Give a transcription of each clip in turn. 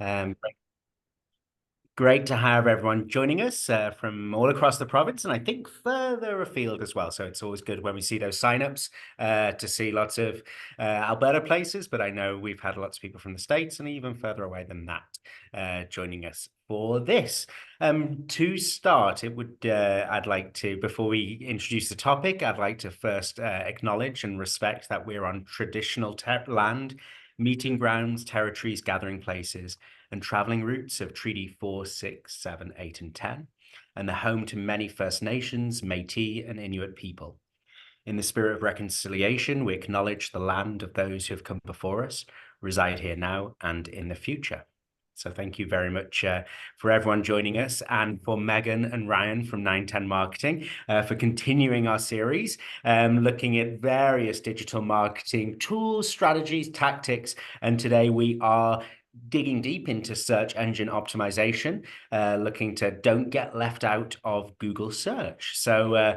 Um, Great to have everyone joining us from all across the province and I think further afield as well. So it's always good when we see those signups to see lots of Alberta places, but I know we've had lots of people from the States and even further away than that joining us for this. To start, I'd like to, before we introduce the topic, I'd like to first acknowledge and respect that we're on traditional land, meeting grounds, territories, gathering places and traveling routes of Treaty 4, 6, 7, 8, and 10, and the home to many First Nations, Métis, and Inuit people. In the spirit of reconciliation, we acknowledge the land of those who have come before us, reside here now, and in the future. So thank you very much for everyone joining us and for Megan and Ryan from 910 Marketing for continuing our series, looking at various digital marketing tools, strategies, tactics. And today we are digging deep into search engine optimization, looking to don't get left out of Google search. So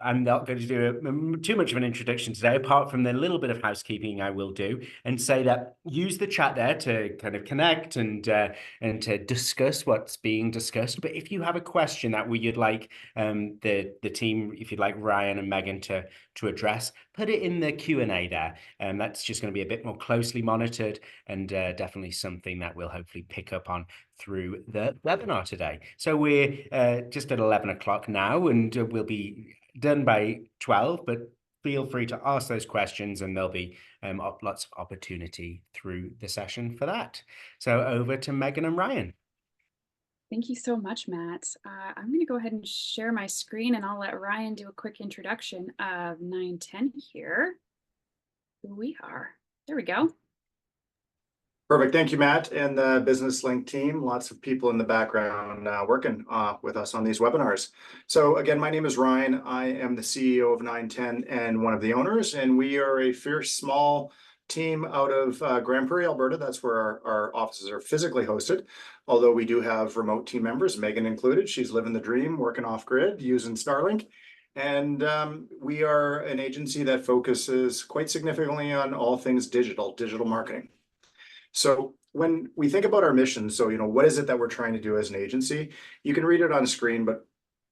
I'm not going to do too much of an introduction today, apart from the little bit of housekeeping I will do and say that use the chat there to kind of connect and to discuss what's being discussed. But if you have a question that you'd like the team, if you'd like Ryan and Megan to address, put it in the Q&A there. And that's just going to be a bit more closely monitored and definitely something that we'll hopefully pick up on through the webinar today. So we're just at 11 o'clock now and we'll be done by 12, but feel free to ask those questions and there'll be lots of opportunity through the session for that. So over to Megan and Ryan. Thank you so much, Matt. I'm going to go ahead and share my screen and I'll let Ryan do a quick introduction of 910 here. Who we are. There we go. Perfect. Thank you, Matt, and the Business Link team. Lots of people in the background working with us on these webinars. So again, my name is Ryan. I am the CEO of 910 and one of the owners, and we are a fierce small team out of Grand Prairie, Alberta. That's where our offices are physically hosted, although we do have remote team members, Megan included. She's living the dream, working off grid, using Starlink. And we are an agency that focuses quite significantly on all things digital marketing. So when we think about our mission, so, what is it that we're trying to do as an agency? You can read it on screen, but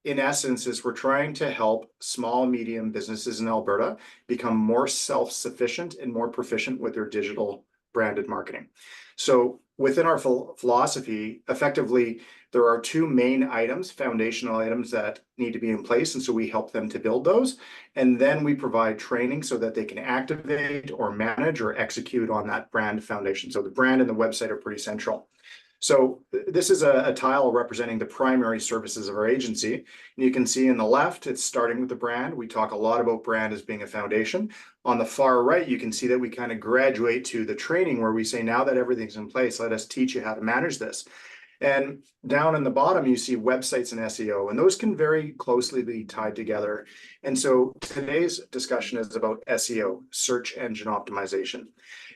in essence is we're trying to help small, medium businesses in Alberta become more self-sufficient and more proficient with their digital branded marketing. So within our philosophy, effectively, there are two main items, foundational items that need to be in place. And so we help them to build those. And then we provide training so that they can activate or manage or execute on that brand foundation. So the brand and the website are pretty central. So this is a tile representing the primary services of our agency. And you can see in the left, it's starting with the brand. We talk a lot about brand as being a foundation. On the far right, you can see that we kind of graduate to the training where we say, now that everything's in place, let us teach you how to manage this. And down in the bottom, you see websites and SEO, and those can very closely be tied together. And so today's discussion is about SEO, search engine optimization.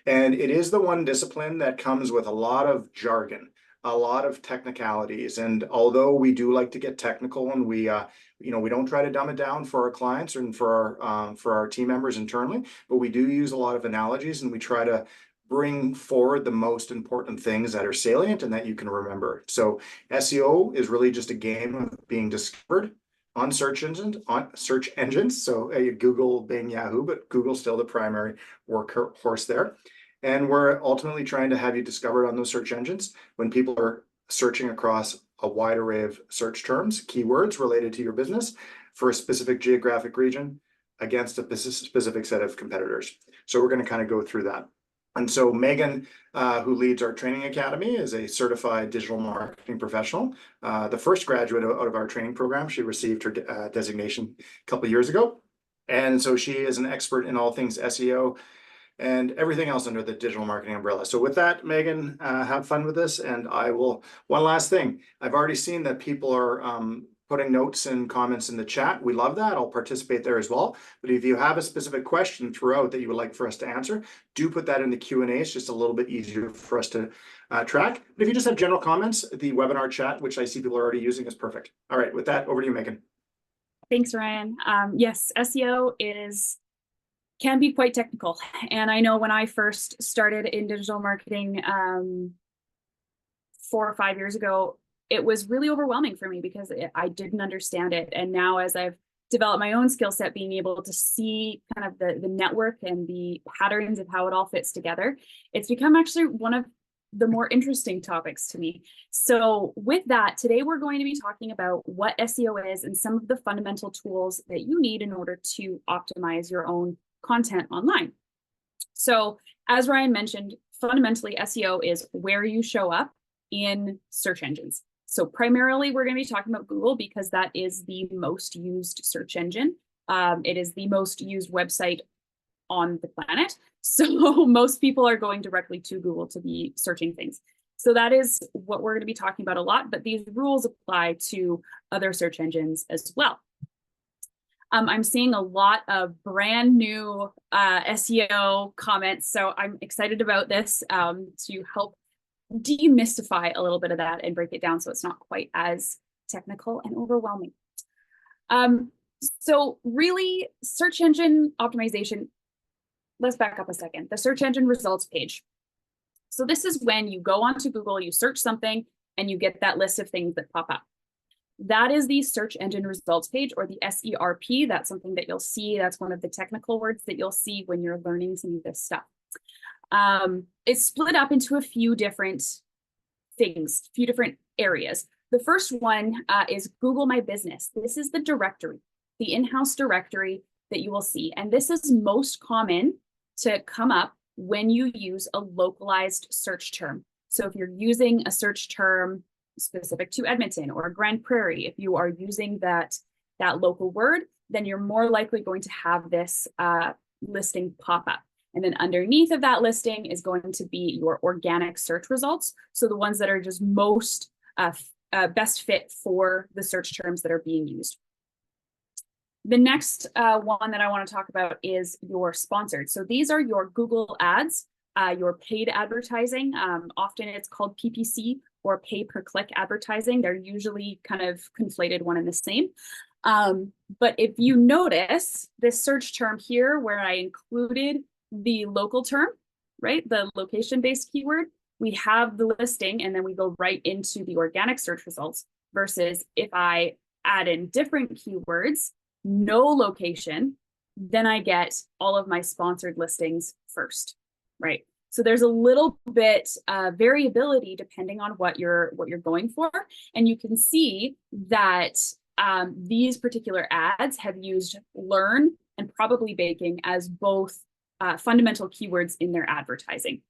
And it is the one discipline that comes with a lot of jargon, a lot of technicalities. And although we do like to get technical and we don't try to dumb it down for our clients and for our team members internally, but we do use a lot of analogies and we try to bring forward the most important things that are salient and that you can remember. So SEO is really just a game of being discovered on search engines. So Google, Bing, Yahoo, but Google's still the primary workhorse there. And we're ultimately trying to have you discovered on those search engines when people are searching across a wide array of search terms, keywords related to your business for a specific geographic region against a specific set of competitors. So we're going to kind of go through that. And so Megan, who leads our training academy, is a certified digital marketing professional. The first graduate out of our training program. She received her designation a couple of years ago. And so she is an expert in all things SEO and everything else under the digital marketing umbrella. So with that, Megan, have fun with this. And one last thing, I've already seen that people are putting notes and comments in the chat. We love that. I'll participate there as well. But if you have a specific question throughout that you would like for us to answer, do put that in the Q&A. It's just a little bit easier for us to track. But if you just have general comments, the webinar chat, which I see people are already using, is perfect. All right, with that, over to you, Megan. Thanks, Ryan. Yes, SEO can be quite technical. And I know when I first started in digital marketing, 4 or 5 years ago, it was really overwhelming for me because I didn't understand it. And now as I've developed my own skill set, being able to see kind of the network and the patterns of how it all fits together, it's become actually one of the more interesting topics to me. So with that, today we're going to be talking about what SEO is and some of the fundamental tools that you need in order to optimize your own content online. So as Ryan mentioned, fundamentally SEO is where you show up in search engines. So primarily we're going to be talking about Google because that is the most used search engine. It is the most used website on the planet. So most people are going directly to Google to be searching things. So that is what we're going to be talking about a lot, but these rules apply to other search engines as well. I'm seeing a lot of brand new SEO comments, so I'm excited about this to help demystify a little bit of that and break it down so it's not quite as technical and overwhelming. So really, search engine optimization, let's back up a second. The search engine results page. So this is when you go onto Google, you search something, and you get that list of things that pop up. That is the search engine results page, or the SERP. That's something that you'll see. That's one of the technical words that you'll see when you're learning some of this stuff. It's split up into a few different things, a few different areas. The first one is Google My Business. This is the directory, the in-house directory that you will see. And this is most common to come up when you use a localized search term. So if you're using a search term specific to Edmonton or Grand Prairie, if you are using that local word, then you're more likely going to have this listing pop up. And then underneath of that listing is going to be your organic search results. So the ones that are just most best fit for the search terms that are being used. The next one that I want to talk about is your sponsored. So these are your Google ads, your paid advertising. Often it's called PPC or pay per click advertising. They're usually kind of conflated, one and the same. But if you notice this search term here where I included the local term, right? The location-based keyword, we have the listing and then we go right into the organic search results versus if I add in different keywords, no location, then I get all of my sponsored listings first, right? So there's a little bit variability depending on what you're going for. And you can see that these particular ads have used learn and probably baking as both fundamental keywords in their advertising.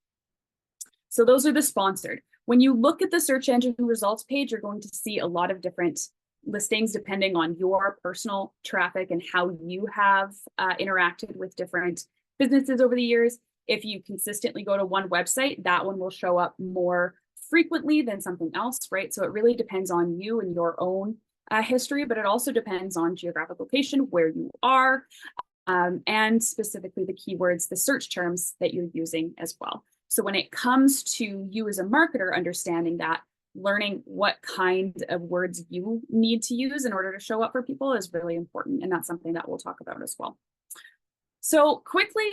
So those are the sponsored. When you look at the search engine results page, you're going to see a lot of different listings depending on your personal traffic and how you have interacted with different businesses over the years. If you consistently go to one website, that one will show up more frequently than something else, right? So it really depends on you and your own history, but it also depends on geographic location, where you are, and specifically the keywords, the search terms that you're using as well. So when it comes to you as a marketer, understanding that, learning what kind of words you need to use in order to show up for people is really important. And that's something that we'll talk about as well. So quickly,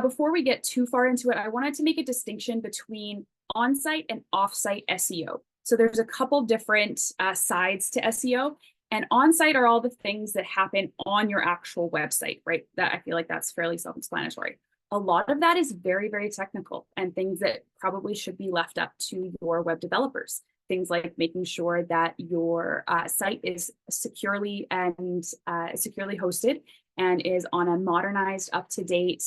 before we get too far into it, I wanted to make a distinction between on-site and off-site SEO. So there's a couple different sides to SEO, and on-site are all the things that happen on your actual website, right? That I feel like that's fairly self-explanatory. A lot of that is very, very technical and things that probably should be left up to your web developers. Things like making sure that your site is securely hosted and is on a modernized, up-to-date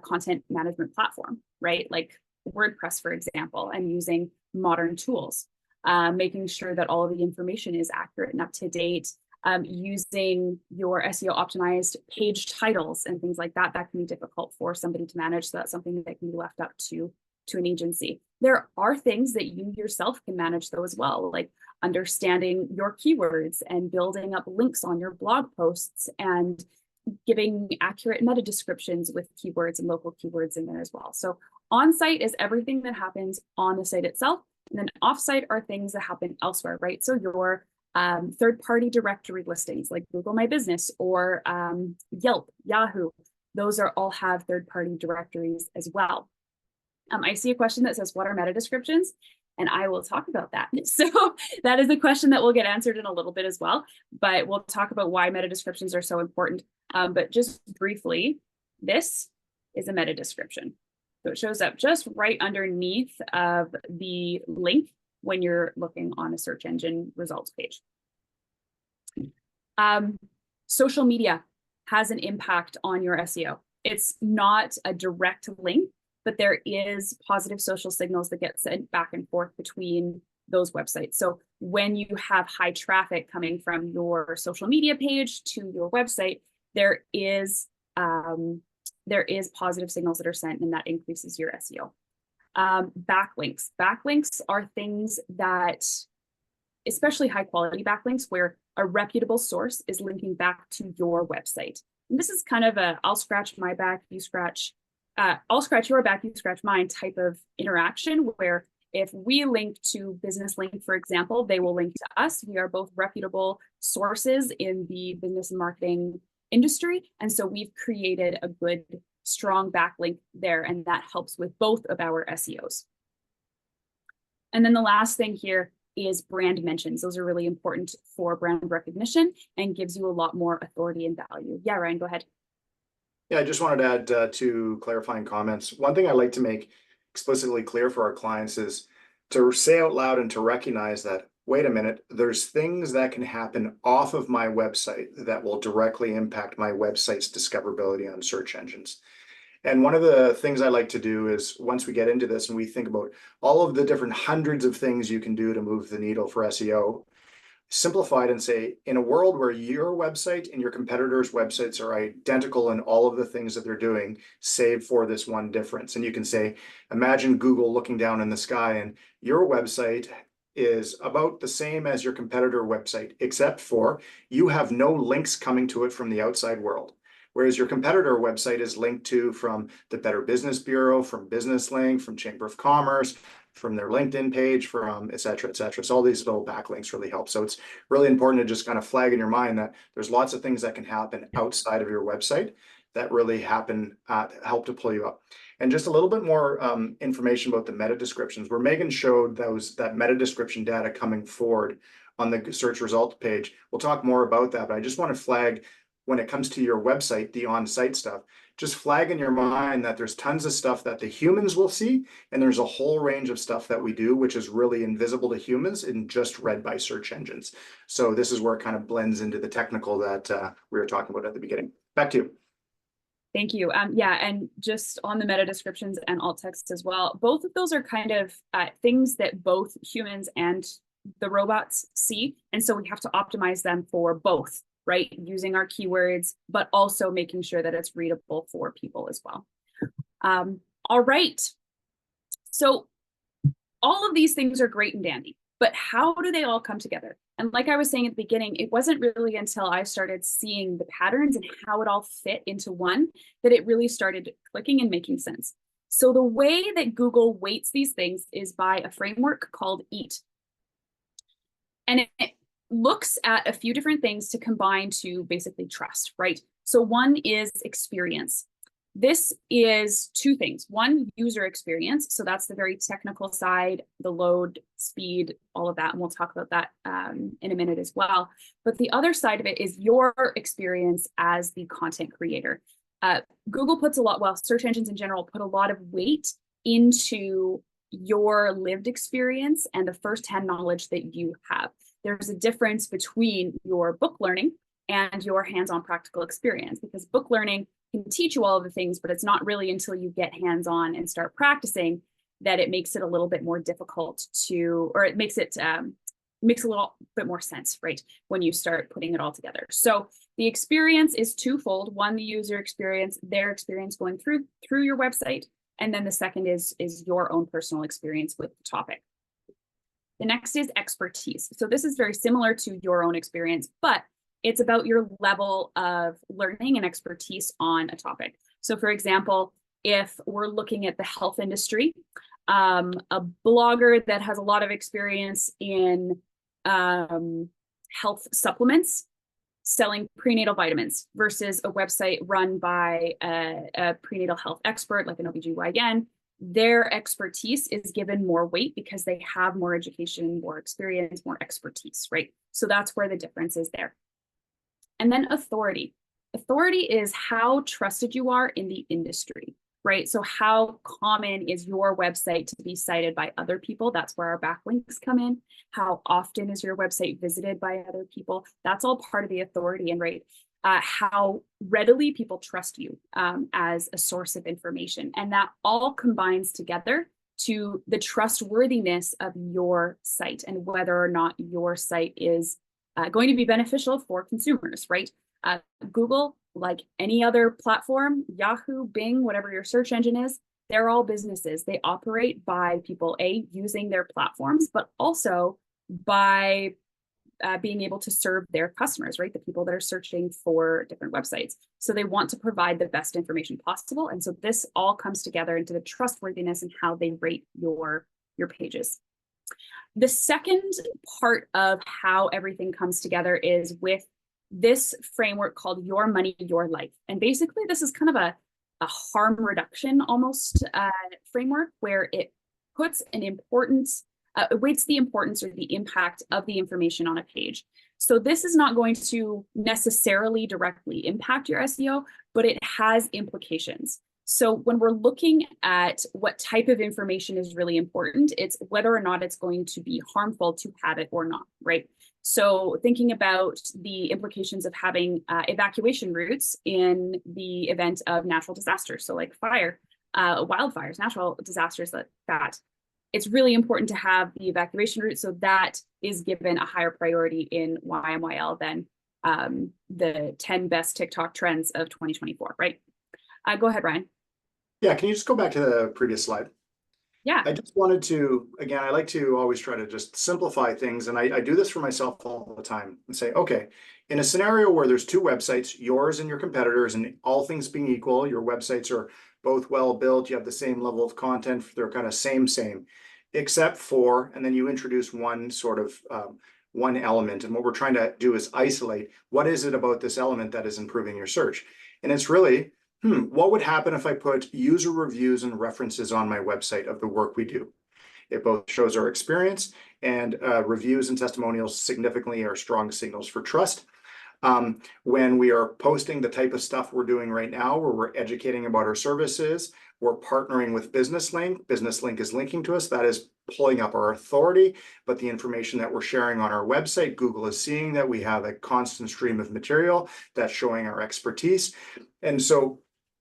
content management platform, right? Like WordPress, for example, and using modern tools, making sure that all of the information is accurate and up to date, using your SEO optimized page titles and things like that. That can be difficult for somebody to manage. So that's something that can be left up to an agency. There are things that you yourself can manage though as well, like understanding your keywords and building up links on your blog posts and giving accurate meta descriptions with keywords and local keywords in there as well. So on-site is everything that happens on the site itself. And then off-site are things that happen elsewhere, right? So your third-party directory listings like Google My Business or Yelp, Yahoo, those are all have third-party directories as well. I see a question that says, what are meta descriptions? And I will talk about that. So that is a question that will get answered in a little bit as well, but we'll talk about why meta descriptions are so important. But just briefly, this is a meta description. So it shows up just right underneath of the link when you're looking on a search engine results page. Social media has an impact on your SEO. It's not a direct link, but there is positive social signals that get sent back and forth between those websites. So when you have high traffic coming from your social media page to your website, there is positive signals that are sent, and that increases your SEO. Backlinks. Backlinks are things that, especially high quality backlinks, where a reputable source is linking back to your website. And this is kind of a I'll scratch my back, you scratch, I'll scratch your back, you scratch mine type of interaction, where if we link to Business Link, for example, they will link to us. We are both reputable sources in the business and marketing industry. And so we've created a good, strong backlink there, and that helps with both of our SEOs. And then the last thing here is brand mentions. Those are really important for brand recognition and gives you a lot more authority and value. Yeah, Ryan, go ahead. Yeah, I just wanted to add two clarifying comments. One thing I like to make explicitly clear for our clients is to say out loud and to recognize that, wait a minute, there's things that can happen off of my website that will directly impact my website's discoverability on search engines. And one of the things I like to do is, once we get into this and we think about all of the different hundreds of things you can do to move the needle for SEO, simplify it and say, in a world where your website and your competitors' websites are identical in all of the things that they're doing, save for this one difference. And you can say, imagine Google looking down in the sky, and your website is about the same as your competitor website, except for you have no links coming to it from the outside world. Whereas your competitor website is linked to from the Better Business Bureau, from Business Link, from Chamber of Commerce, from their LinkedIn page, from et cetera, et cetera. So all these little backlinks really help. So it's really important to just kind of flag in your mind that there's lots of things that can happen outside of your website that really help to pull you up. And just a little bit more information about the meta descriptions, where Megan showed that meta description data coming forward on the search results page. We'll talk more about that, but I just want to flag, when it comes to your website, the on-site stuff, just flag in your mind that there's tons of stuff that the humans will see, and there's a whole range of stuff that we do, which is really invisible to humans and just read by search engines. So this is where it kind of blends into the technical that we were talking about at the beginning. Back to you. Thank you. Yeah, and just on the meta descriptions and alt text as well, both of those are kind of things that both humans and the robots see. And so we have to optimize them for both, right? Using our keywords, but also making sure that it's readable for people as well. All right. So all of these things are great and dandy, but how do they all come together? And like I was saying at the beginning, it wasn't really until I started seeing the patterns and how it all fit into one that it really started clicking and making sense. So the way that Google weights these things is by a framework called EAT. And it looks at a few different things to combine to basically trust, right? So one is experience. This is two things. One, user experience. So that's the very technical side, the load, speed, all of that. And we'll talk about that in a minute as well. But the other side of it is your experience as the content creator. Google puts search engines in general put a lot of weight into your lived experience and the firsthand knowledge that you have. There's a difference between your book learning and your hands-on practical experience, because book learning can teach you all of the things, but it's not really until you get hands-on and start practicing that it makes it a little bit more difficult or it makes it makes a little bit more sense, right? When you start putting it all together. So the experience is twofold. One, the user experience, their experience going through your website. And then the second is your own personal experience with the topic. The next is expertise. So this is very similar to your own experience, but it's about your level of learning and expertise on a topic. So for example, if we're looking at the health industry, a blogger that has a lot of experience in health supplements, selling prenatal vitamins versus a website run by a prenatal health expert like an OBGYN their expertise is given more weight because they have more education, more experience, more expertise, right? So that's where the difference is there. And then authority. Authority is how trusted you are in the industry, right? So how common is your website to be cited by other people? That's where our backlinks come in. How often is your website visited by other people? That's all part of the authority, and right, how readily people trust you as a source of information. And that all combines together to the trustworthiness of your site and whether or not your site is going to be beneficial for consumers, right? Google, like any other platform, Yahoo, Bing, whatever your search engine is, they're all businesses. They operate by people, using their platforms, but also by being able to serve their customers, right? The people that are searching for different websites. So they want to provide the best information possible. And so this all comes together into the trustworthiness and how they rate your pages. The second part of how everything comes together is with this framework called Your Money, Your Life. And basically this is kind of a harm reduction almost framework where it puts an importance, it weights the importance or the impact of the information on a page. So this is not going to necessarily directly impact your SEO, but it has implications. So when we're looking at what type of information is really important, it's whether or not it's going to be harmful to have it or not, right? So thinking about the implications of having evacuation routes in the event of natural disasters, so like fire, wildfires, natural disasters like that, it's really important to have the evacuation route, so that is given a higher priority in YMYL than the 10 best TikTok trends of 2024, right? Go ahead, Ryan. Yeah, can you just go back to the previous slide? Yeah. I just wanted to, again, I like to always try to just simplify things. And I do this for myself all the time and say, okay, in a scenario where there's two websites, yours and your competitors, and all things being equal, your websites are both well built, you have the same level of content, they're kind of same, except for, and then you introduce one sort of, one element. And what we're trying to do is isolate, what is it about this element that is improving your search? And it's really, what would happen if I put user reviews and references on my website of the work we do? It both shows our experience, and reviews and testimonials significantly are strong signals for trust. When we are posting the type of stuff we're doing right now, where we're educating about our services, we're partnering with BusinessLink. BusinessLink is linking to us. That is pulling up our authority, but the information that we're sharing on our website, Google is seeing that we have a constant stream of material that's showing our expertise. And so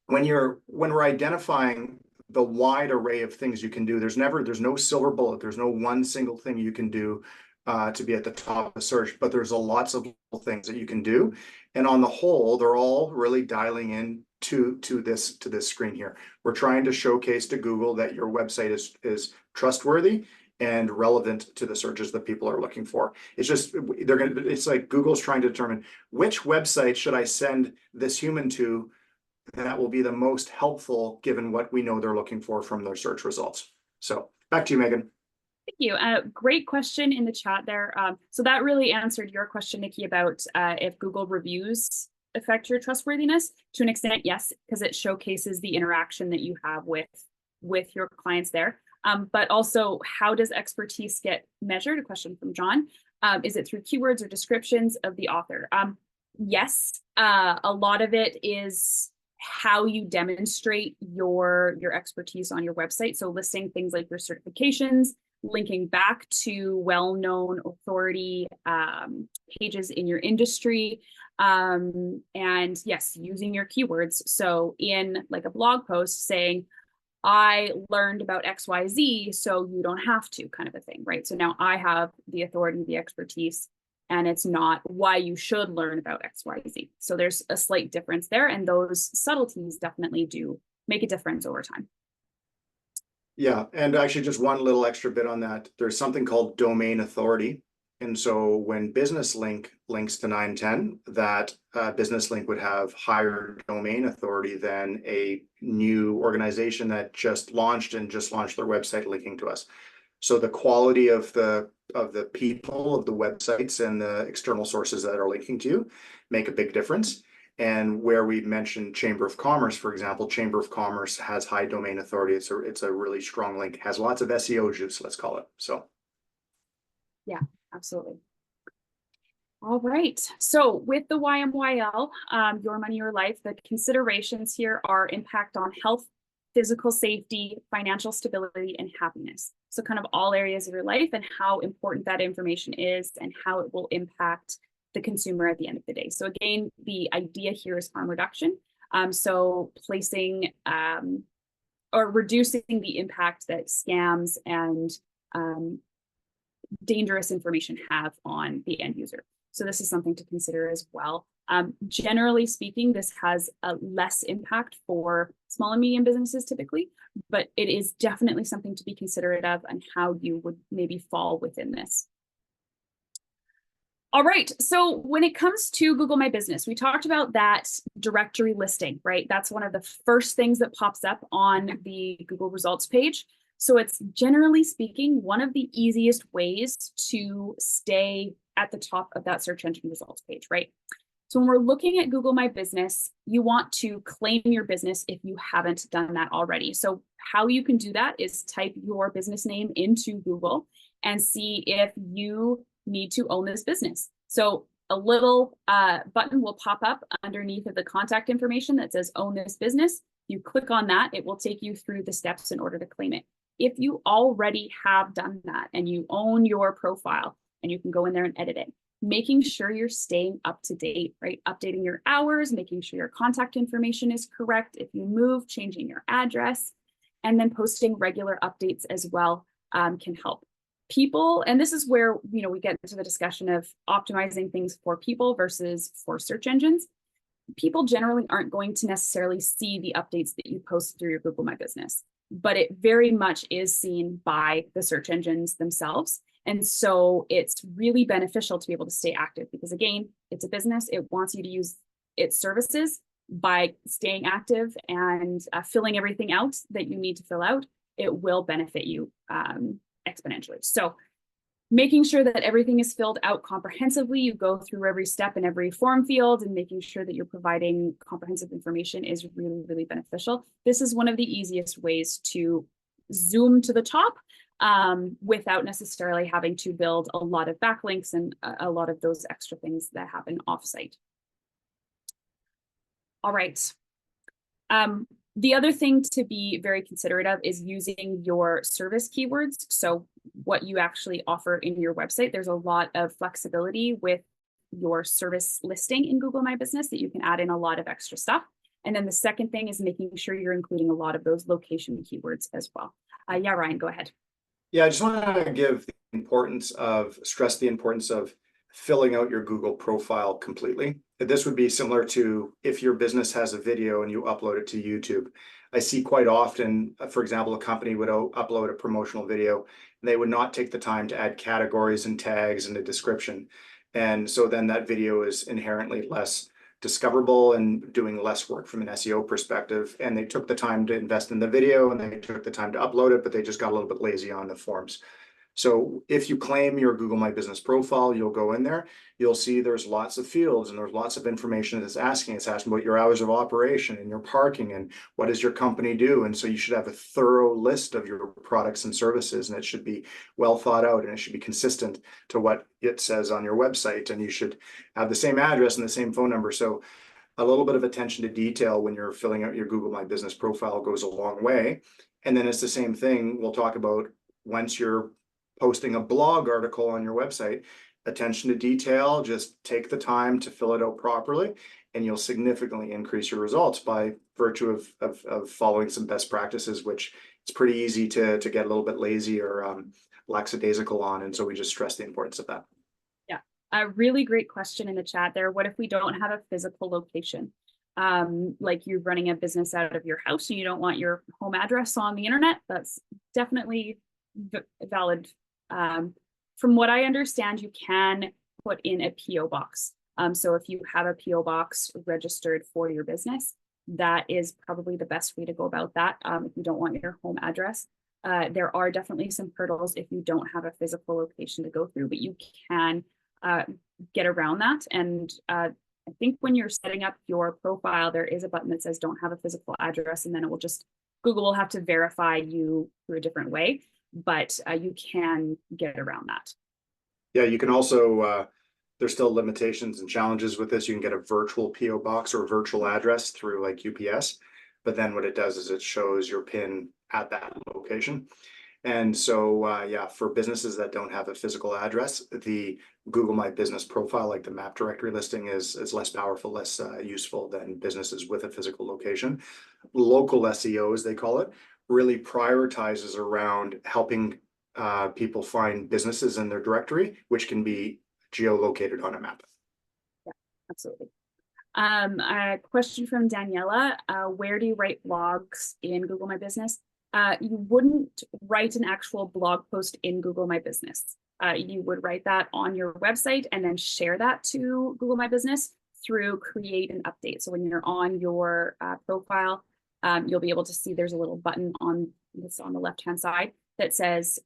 when we're identifying the wide array of things you can do, there's no silver bullet. There's no one single thing you can do to be at the top of the search, but there's lots of little things that you can do. And on the whole, they're all really dialing in to this screen here. We're trying to showcase to Google that your website is trustworthy and relevant to the searches that people are looking for. It's just, it's like Google's trying to determine which website should I send this human to that will be the most helpful given what we know they're looking for from their search results. So back to you, Megan. Thank you. Great question in the chat there. So that really answered your question, Nikki, about if Google reviews affect your trustworthiness. To an extent, yes, because it showcases the interaction that you have with your clients there. But also, how does expertise get measured? A question from John. Is it through keywords or descriptions of the author? Yes, a lot of it is how you demonstrate your expertise on your website. So listing things like your certifications, linking back to well-known authority pages in your industry, and yes, using your keywords. So in like a blog post saying, I learned about XYZ, so you don't have to, kind of a thing, right? So now I have the authority, the expertise, and it's not why you should learn about XYZ. So there's a slight difference there, and those subtleties definitely do make a difference over time. Yeah, and actually just one little extra bit on that. There's something called domain authority. And so when BusinessLink links to 910, that BusinessLink would have higher domain authority than a new organization that just launched their website linking to us. So the quality of the people, of the websites and the external sources that are linking to you make a big difference. And where we mentioned Chamber of Commerce, for example, Chamber of Commerce has high domain authority. It's a really strong link, has lots of SEO juice, let's call it. So Yeah, absolutely. All right. So with the YMYL, Your Money, Your Life, the considerations here are impact on health, physical safety, financial stability, and happiness. So kind of all areas of your life and how important that information is and how it will impact the consumer at the end of the day. So again, the idea here is harm reduction. So placing or reducing the impact that scams and dangerous information have on the end user. So this is something to consider as well. Generally speaking, this has a less impact for small and medium businesses typically, but it is definitely something to be considerate of and how you would maybe fall within this. All right, so when it comes to Google My Business, we talked about that directory listing, right? That's one of the first things that pops up on the Google results page. So it's generally speaking, one of the easiest ways to stay at the top of that search engine results page, right? So when we're looking at Google My Business, you want to claim your business if you haven't done that already. So how you can do that is type your business name into Google and see if you need to own this business. So a little button will pop up underneath of the contact information that says own this business. You click on that, it will take you through the steps in order to claim it. If you already have done that and you own your profile and you can go in there and edit it, making sure you're staying up to date, right? Updating your hours, making sure your contact information is correct. If you move, changing your address, and then posting regular updates as well can help. People, and this is where we get into the discussion of optimizing things for people versus for search engines. People generally aren't going to necessarily see the updates that you post through your Google My Business, but it very much is seen by the search engines themselves. And so it's really beneficial to be able to stay active because again, it's a business, it wants you to use its services. By staying active and filling everything out that you need to fill out, it will benefit you exponentially. So making sure that everything is filled out comprehensively, you go through every step in every form field and making sure that you're providing comprehensive information is really, really beneficial. This is one of the easiest ways to zoom to the top without necessarily having to build a lot of backlinks and a lot of those extra things that happen offsite. All right. The other thing to be very considerate of is using your service keywords. So what you actually offer in your website, there's a lot of flexibility with your service listing in Google My Business that you can add in a lot of extra stuff. And then the second thing is making sure you're including a lot of those location keywords as well. Yeah, Ryan, go ahead. yeah, I just want to stress the importance of filling out your Google profile completely. This would be similar to if your business has a video and you upload it to YouTube. I see quite often, for example, a company would upload a promotional video and they would not take the time to add categories and tags and a description. And so then that video is inherently less discoverable and doing less work from an SEO perspective. And they took the time to invest in the video and they took the time to upload it, but they just got a little bit lazy on the forms. So if you claim your Google My Business profile, you'll go in there, you'll see there's lots of fields and there's lots of information that's asking. It's asking about your hours of operation and your parking and what does your company do. And so you should have a thorough list of your products and services, and it should be well thought out and it should be consistent to what it says on your website. And you should have the same address and the same phone number. So a little bit of attention to detail when you're filling out your Google My Business profile goes a long way. And then it's the same thing we'll talk about once you're posting a blog article on your website. Attention to detail, just take the time to fill it out properly and you'll significantly increase your results by virtue of following some best practices, which it's pretty easy to get a little bit lazy or lackadaisical on. And so we just stress the importance of that. Yeah, a really great question in the chat there. What if we don't have a physical location? Like you're running a business out of your house and you don't want your home address on the internet? That's definitely valid. From what I understand, you can put in a PO box. So if you have a PO box registered for your business, that is probably the best way to go about that. If you don't want your home address, there are definitely some hurdles if you don't have a physical location to go through, but you can get around that. And I think when you're setting up your profile, there is a button that says don't have a physical address, and then it will just, Google will have to verify you through a different way, but you can get around that. Yeah, you can also, there's still limitations and challenges with this. You can get a virtual PO box or a virtual address through like UPS, but then what it does is it shows your PIN at that location. And so, yeah, for businesses that don't have a physical address, the Google My Business profile, like the map directory listing, is less powerful, less useful than businesses with a physical location. Local SEO, as they call it, really prioritizes around helping people find businesses in their directory, which can be geolocated on a map. Yeah, absolutely. A question from Daniela. Where do you write blogs in Google My Business? You wouldn't write an actual blog post in Google My Business. You would write that on your website and then share that to Google My Business through create and update. So when you're on your profile, you'll be able to see there's a little button on this on the left-hand side that says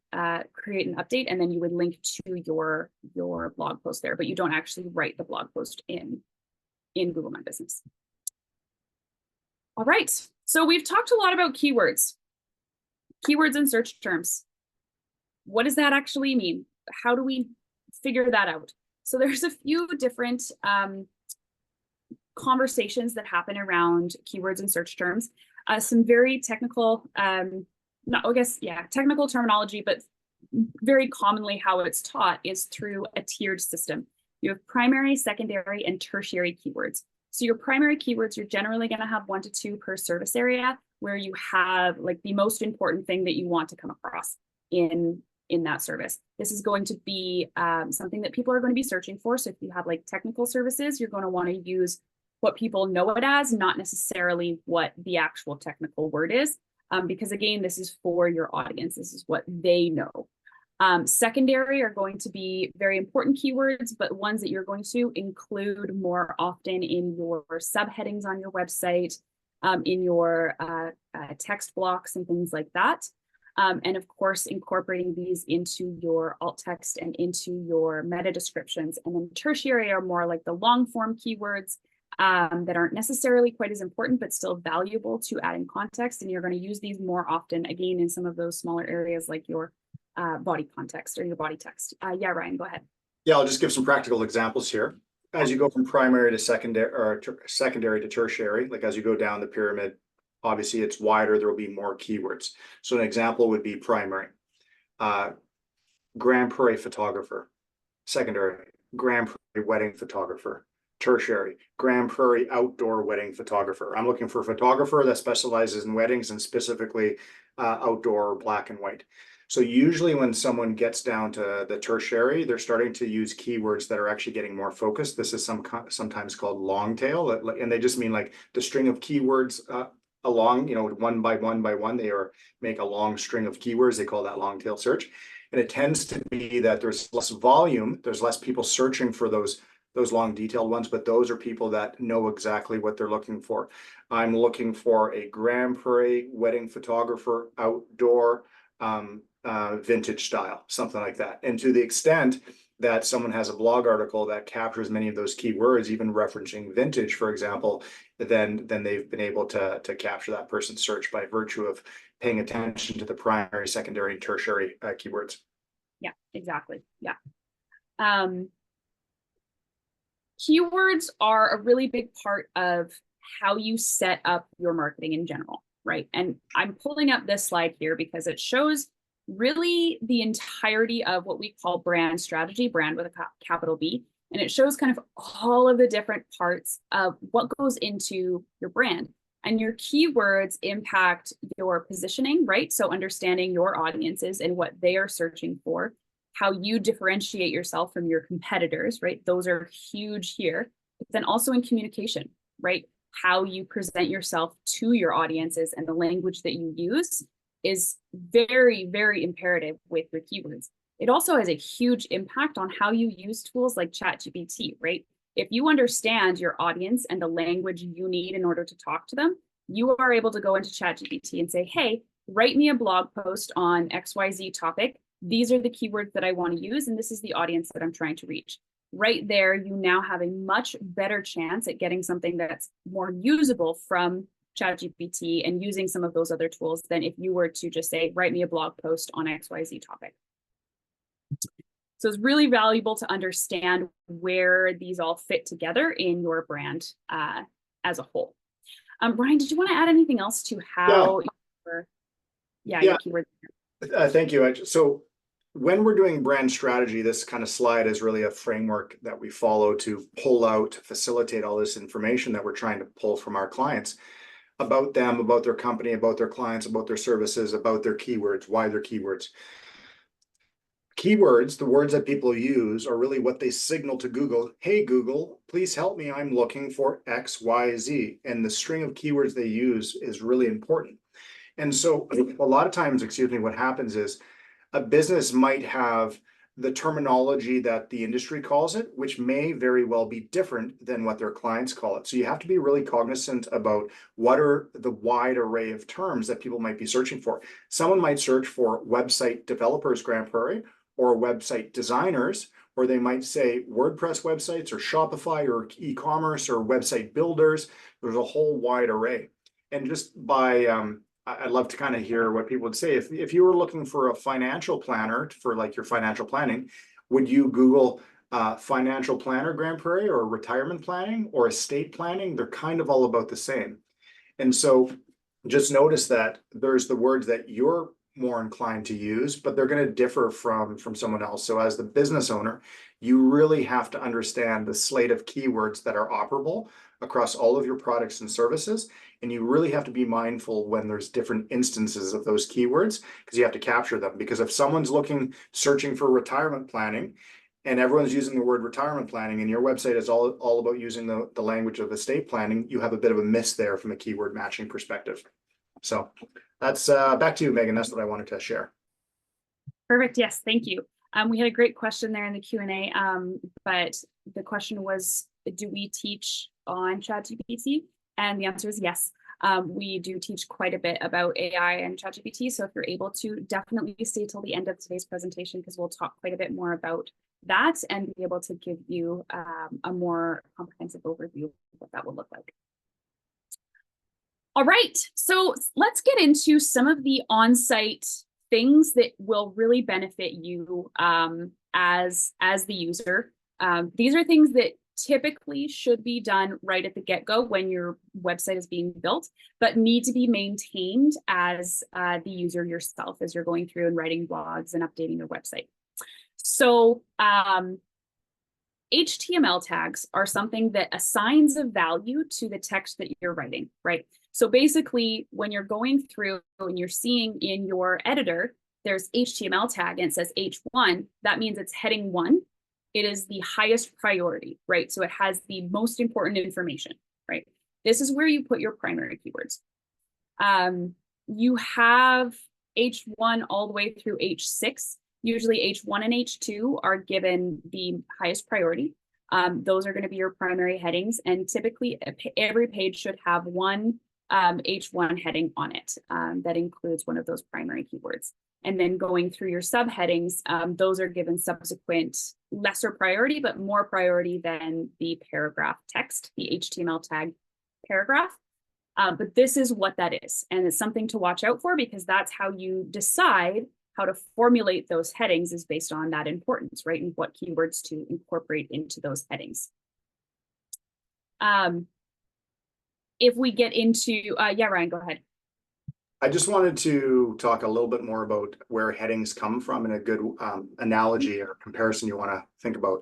create an update, and then you would link to your blog post there, but you don't actually write the blog post in Google My Business. All right, so we've talked a lot about keywords and search terms. What does that actually mean? How do we figure that out? So there's a few different conversations that happen around keywords and search terms. Some very technical, technical terminology, but very commonly how it's taught is through a tiered system. You have primary, secondary, and tertiary keywords. So your primary keywords, you're generally going to have 1 to 2 per service area, where you have like the most important thing that you want to come across in that service. This is going to be something that people are going to be searching for. So if you have like technical services, you're going to want to use what people know it as, not necessarily what the actual technical word is, because again, this is for your audience. This is what they know. Secondary are going to be very important keywords, but ones that you're going to include more often in your subheadings on your website, in your text blocks and things like that. And of course, incorporating these into your alt text and into your meta descriptions. And then tertiary are more like the long form keywords that aren't necessarily quite as important, but still valuable to add in context. And you're going to use these more often, again, in some of those smaller areas like your body context or your body text. Yeah, Ryan, go ahead. Yeah, I'll just give some practical examples here. As you go from primary to secondary, or secondary to tertiary, like as you go down the pyramid, obviously it's wider, there will be more keywords. So an example would be primary. Grand Prairie photographer. Secondary, Grand Prairie wedding photographer. Tertiary, Grand Prairie outdoor wedding photographer. I'm looking for a photographer that specializes in weddings and specifically outdoor black and white. So usually when someone gets down to the tertiary, they're starting to use keywords that are actually getting more focused. This is sometimes called long tail, and they just mean like the string of keywords along, one by one by one, they make a long string of keywords. They call that long tail search. And it tends to be that there's less volume, there's less people searching for those long detailed ones, but those are people that know exactly what they're looking for. I'm looking for a Grand Prairie wedding photographer, outdoor, vintage style, something like that. And to the extent that someone has a blog article that captures many of those keywords, even referencing vintage, for example, then they've been able to capture that person's search by virtue of paying attention to the primary, secondary, and tertiary keywords. Yeah, exactly. Yeah. Keywords are a really big part of how you set up your marketing in general, right? And I'm pulling up this slide here because it shows really the entirety of what we call brand strategy, brand with a capital B. And it shows kind of all of the different parts of what goes into your brand. And your keywords impact your positioning, right? So understanding your audiences and what they are searching for, how you differentiate yourself from your competitors, right? Those are huge here. But then also in communication, right? How you present yourself to your audiences and the language that you use is very, very imperative with your keywords. It also has a huge impact on how you use tools like ChatGPT, right? If you understand your audience and the language you need in order to talk to them, you are able to go into ChatGPT and say, hey, write me a blog post on XYZ topic. These are the keywords that I want to use, and this is the audience that I'm trying to reach. right there, you now have a much better chance at getting something that's more usable from ChatGPT and using some of those other tools than if you were to just say, write me a blog post on XYZ topic. So it's really valuable to understand where these all fit together in your brand as a whole. Ryan, did you want to add anything else to how your keyword? Thank you. So when we're doing brand strategy, this kind of slide is really a framework that we follow to pull out, to facilitate all this information that we're trying to pull from our clients about them, about their company, about their clients, about their services, about their keywords, why they're keywords. Keywords, the words that people use, are really what they signal to Google. Hey, Google, please help me. I'm looking for X, Y, Z. And the string of keywords they use is really important. And so a lot of times, what happens is a business might have the terminology that the industry calls it, which may very well be different than what their clients call it. So you have to be really cognizant about what are the wide array of terms that people might be searching for. Someone might search for website developers, Grand Prairie, or website designers, or they might say WordPress websites or Shopify or e-commerce or website builders. There's a whole wide array. And just by, I'd love to kind of hear what people would say. If you were looking for a financial planner for like your financial planning, would you Google financial planner Grand Prairie or retirement planning or estate planning? They're kind of all about the same. And so just notice that there's the words that you're more inclined to use, but they're going to differ from someone else. So as the business owner, you really have to understand the slate of keywords that are operable across all of your products and services. And you really have to be mindful when there's different instances of those keywords, because you have to capture them. Because if someone's searching for retirement planning, and everyone's using the word retirement planning, and your website is all about using the language of estate planning, you have a bit of a miss there from a keyword matching perspective. So that's back to you, Megan. That's what I wanted to share. Perfect. Yes, thank you. We had a great question there in the Q&A, but the question was, do we teach on ChatGPT? And the answer is yes. We do teach quite a bit about AI and ChatGPT. So if you're able to, definitely stay till the end of today's presentation, because we'll talk quite a bit more about that and be able to give you a more comprehensive overview of what that will look like. All right, so let's get into some of the on-site things that will really benefit you as the user. These are things that typically should be done right at the get-go when your website is being built, but need to be maintained as the user yourself as you're going through and writing blogs and updating your website. So HTML tags are something that assigns a value to the text that you're writing, right? So basically, when you're going through and you're seeing in your editor, there's HTML tag and it says H1, that means it's heading 1. It is the highest priority, right? So it has the most important information, right? This is where you put your primary keywords. You have H1 all the way through H6. Usually H1 and H2 are given the highest priority. Those are going to be your primary headings. And typically every page should have one H1 heading on it that includes one of those primary keywords. And then going through your subheadings, those are given subsequent lesser priority, but more priority than the paragraph text, the HTML tag paragraph. But this is what that is. And it's something to watch out for, because that's how you decide how to formulate those headings is based on that importance, right? And what keywords to incorporate into those headings. If we get into, yeah, Ryan, go ahead. I just wanted to talk a little bit more about where headings come from and a good analogy or comparison you want to think about.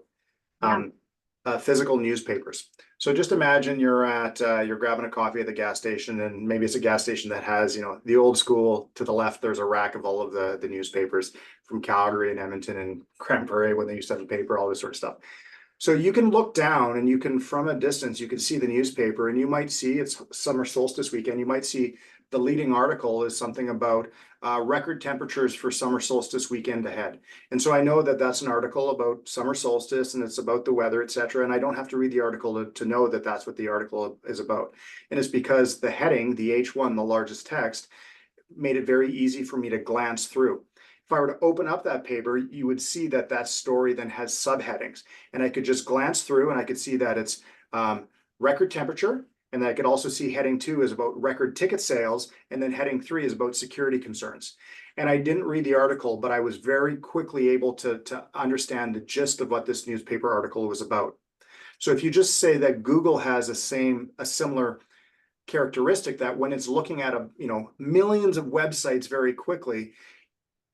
Physical newspapers. So just imagine you're grabbing a coffee at the gas station, and maybe it's a gas station that has, the old school. To the left, there's a rack of all of the newspapers from Calgary and Edmonton and Grand Prairie when they used to have a paper, all this sort of stuff. So you can look down and you can, from a distance, you can see the newspaper, and you might see it's summer solstice weekend. You might see the leading article is something about record temperatures for summer solstice weekend ahead. And so I know that that's an article about summer solstice and it's about the weather, etc. And I don't have to read the article to know that that's what the article is about. And it's because the heading, the H1, the largest text, made it very easy for me to glance through. if I were to open up that paper, you would see that that story then has subheadings, and I could just glance through and I could see that it's record temperature. And I could also see heading 2 is about record ticket sales, and then heading 3 is about security concerns. And I didn't read the article, but I was very quickly able to understand the gist of what this newspaper article was about. So if you just say that Google has a similar characteristic, that when it's looking at millions of websites very quickly,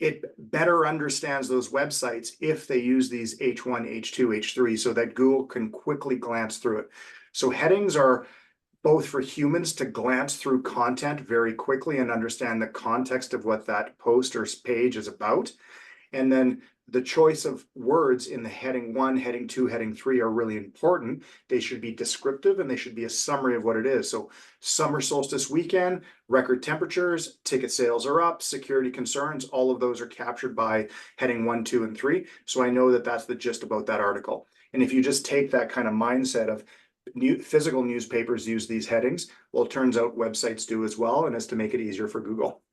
it better understands those websites if they use these H1, H2, H3, so that Google can quickly glance through it. So headings are both for humans to glance through content very quickly and understand the context of what that post or page is about. And then the choice of words in the heading 1, heading 2, heading 3 are really important. They should be descriptive and they should be a summary of what it is. So summer solstice weekend, record temperatures, ticket sales are up, security concerns, all of those are captured by heading 1, 2, and 3. So I know that that's the gist about that article. And if you just take that kind of mindset of physical newspapers use these headings, well, it turns out websites do as well, and it's to make it easier for Google.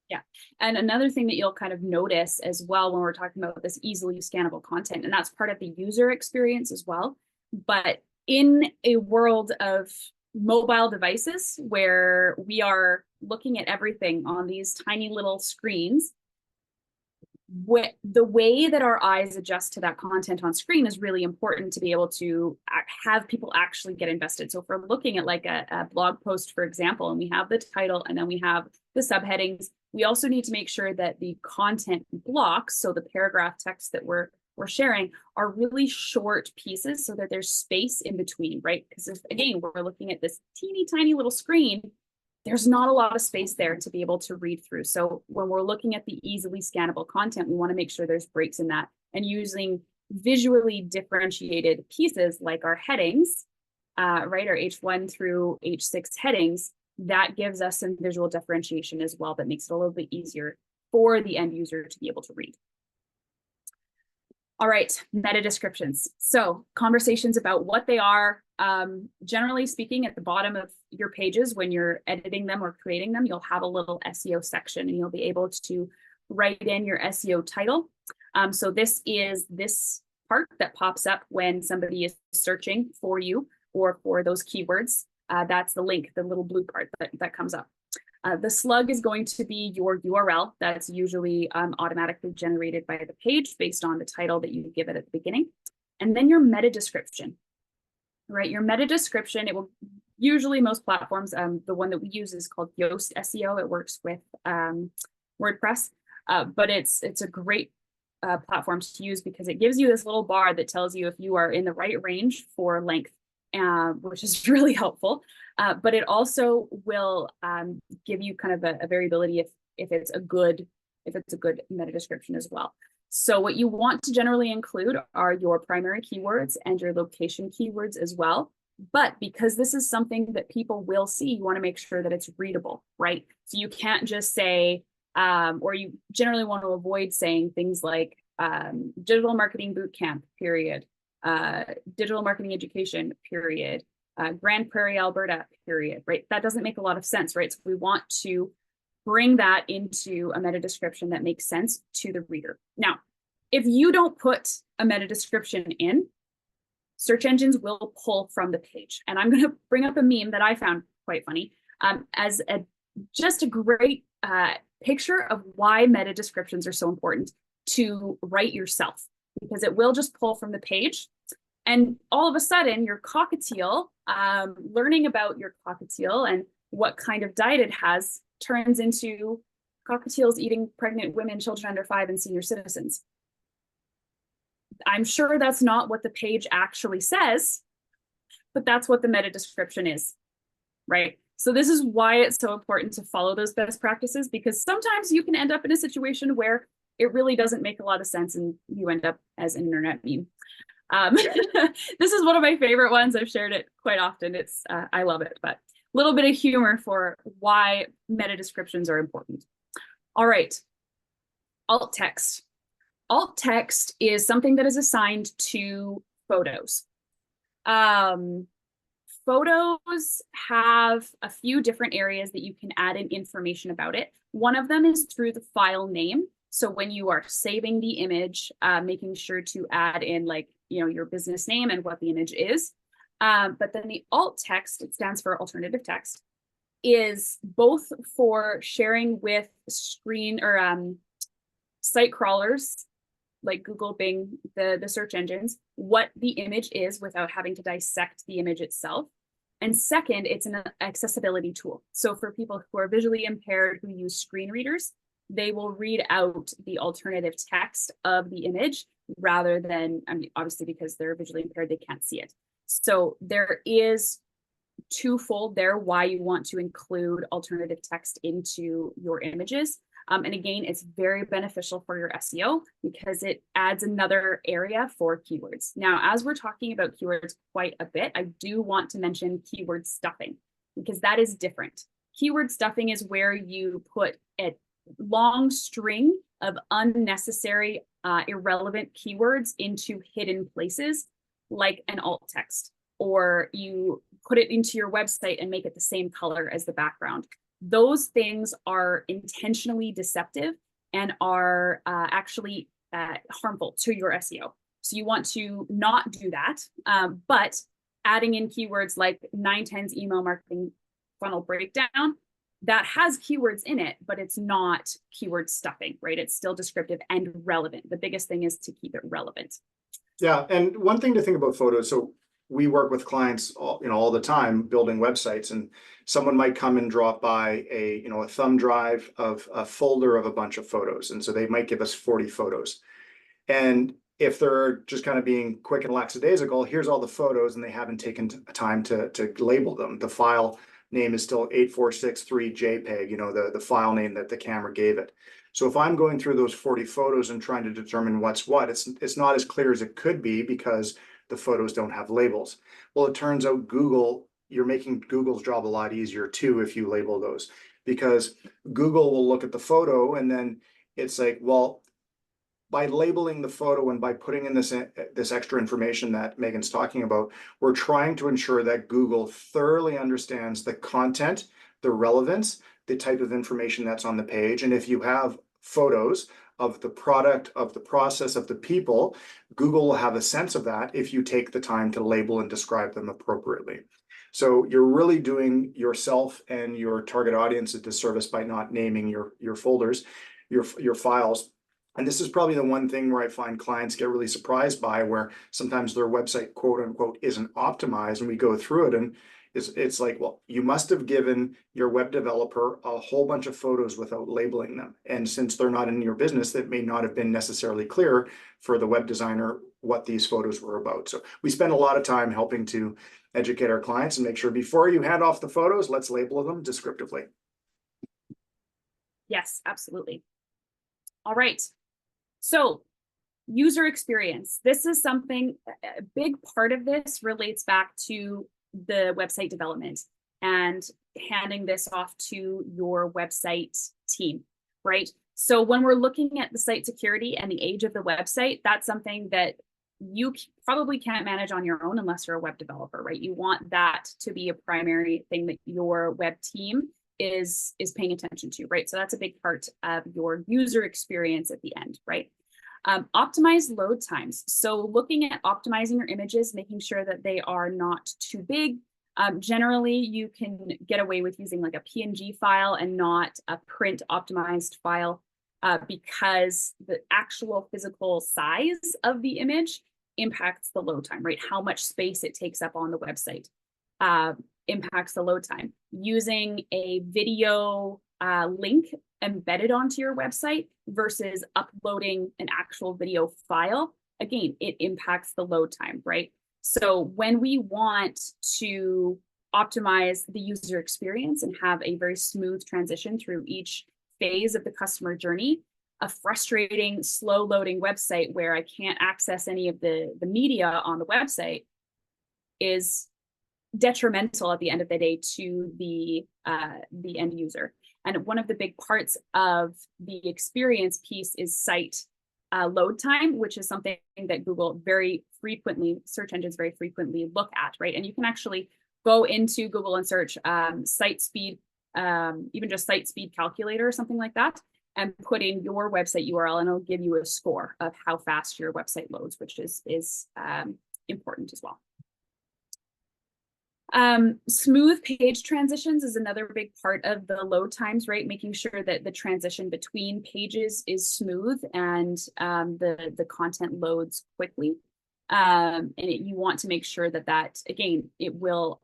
Yeah. And another thing that you'll kind of notice as well when we're talking about this easily scannable content, and that's part of the user experience as well. But in a world of mobile devices where we are looking at everything on these tiny little screens, the way that our eyes adjust to that content on screen is really important to be able to have people actually get invested. So if we're looking at like a blog post, for example, and we have the title and then we have the subheadings, we also need to make sure that the content blocks, so the paragraph text that we're sharing, are really short pieces so that there's space in between, right? Because if, again, we're looking at this teeny tiny little screen, there's not a lot of space there to be able to read through. So when we're looking at the easily scannable content, we want to make sure there's breaks in that, and using visually differentiated pieces like our headings, right, our H1 through H6 headings, that gives us some visual differentiation as well that makes it a little bit easier for the end user to be able to read. All right, meta descriptions. So conversations about what they are. Generally speaking, at the bottom of your pages, when you're editing them or creating them, you'll have a little SEO section and you'll be able to write in your SEO title. So this is this part that pops up when somebody is searching for you or for those keywords. That's the link, the little blue part that comes up. The slug is going to be your URL that's usually automatically generated by the page based on the title that you give it at the beginning. And then your meta description, right? Your meta description, it will usually, most platforms, the one that we use is called Yoast SEO. It works with WordPress, but it's a great platform to use because it gives you this little bar that tells you if you are in the right range for length, which is really helpful. But it also will give you kind of a variability if it's a good meta description as well. So what you want to generally include are your primary keywords and your location keywords as well. But because this is something that people will see, you want to make sure that it's readable, right? So you can't just say, or you generally want to avoid saying things like digital marketing bootcamp, period, digital marketing education, period, Grand Prairie, Alberta, period, right? That doesn't make a lot of sense, right? So we want to bring that into a meta description that makes sense to the reader. Now, if you don't put a meta description in, search engines will pull from the page. And I'm going to bring up a meme that I found quite funny as just a great picture of why meta descriptions are so important to write yourself, because it will just pull from the page. And all of a sudden, your cockatiel, learning about your cockatiel and what kind of diet it has turns into cockatiels eating pregnant women, children under 5, and senior citizens. I'm sure that's not what the page actually says, but that's what the meta description is, right? So this is why it's so important to follow those best practices, because sometimes you can end up in a situation where it really doesn't make a lot of sense and you end up as an internet meme. This is one of my favorite ones. I've shared it quite often. It's I love it, but a little bit of humor for why meta descriptions are important. All right, alt text. Alt text is something that is assigned to photos. Photos have a few different areas that you can add in information about it. One of them is through the file name. So when you are saving the image, making sure to add in like, your business name and what the image is. But then the alt text, it stands for alternative text, is both for sharing with screen or site crawlers like Google, Bing, the search engines, what the image is without having to dissect the image itself. And second, it's an accessibility tool. So for people who are visually impaired who use screen readers, they will read out the alternative text of the image rather than, I mean, obviously because they're visually impaired, they can't see it. So there is twofold there why you want to include alternative text into your images. And again, it's very beneficial for your SEO because it adds another area for keywords. Now, as we're talking about keywords quite a bit, I do want to mention keyword stuffing because that is different. Keyword stuffing is where you put a long string of unnecessary, irrelevant keywords into hidden places, like an alt text, or you put it into your website and make it the same color as the background. Those things are intentionally deceptive and are actually harmful to your SEO. So you want to not do that, but adding in keywords like 910's email marketing funnel breakdown, that has keywords in it, but it's not keyword stuffing, right? It's still descriptive and relevant. The biggest thing is to keep it relevant. Yeah, and one thing to think about photos. So we work with clients all the time building websites, and someone might come and drop by a thumb drive of a folder of a bunch of photos. And so they might give us 40 photos. And if they're just kind of being quick and lackadaisical, here's all the photos and they haven't taken time to label them. The file name is still 8463 JPEG, the file name that the camera gave it. So if I'm going through those 40 photos and trying to determine what's what, it's not as clear as it could be because the photos don't have labels. Well, it turns out you're making Google's job a lot easier too if you label those, because Google will look at the photo and then it's like, well, by labeling the photo and by putting in this extra information that Megan's talking about, we're trying to ensure that Google thoroughly understands the content, the relevance, the type of information that's on the page. And if you have photos of the product, of the process, of the people, Google will have a sense of that if you take the time to label and describe them appropriately. So you're really doing yourself and your target audience a disservice by not naming your folders, your files. And this is probably the one thing where I find clients get really surprised by, where sometimes their website, quote unquote, isn't optimized, and we go through it and it's like, well, you must have given your web developer a whole bunch of photos without labeling them. And since they're not in your business, that may not have been necessarily clear for the web designer what these photos were about. So we spend a lot of time helping to educate our clients and make sure before you hand off the photos, let's label them descriptively. Yes, absolutely. All right. So user experience. This is something, a big part of this relates back to the website development and handing this off to your website team, right? So when we're looking at the site security and the age of the website, that's something that you probably can't manage on your own unless you're a web developer, right? You want that to be a primary thing that your web team is paying attention to, right? So that's a big part of your user experience at the end, right? Optimize load times. So looking at optimizing your images, making sure that they are not too big. Generally, you can get away with using like a PNG file and not a print optimized file because the actual physical size of the image impacts the load time, right? How much space it takes up on the website impacts the load time. Using a video link embedded onto your website versus uploading an actual video file, again, it impacts the load time, right? So when we want to optimize the user experience and have a very smooth transition through each phase of the customer journey, a frustrating, slow loading website where I can't access any of the media on the website is detrimental at the end of the day to the end user. And one of the big parts of the experience piece is site load time, which is something that Google very frequently, search engines very frequently look at, right? And you can actually go into Google and search site speed, even just site speed calculator or something like that, and put in your website URL, and it'll give you a score of how fast your website loads, which is important as well. Smooth page transitions is another big part of the load times, right? Making sure that the transition between pages is smooth and the content loads quickly. And you want to make sure that again, it will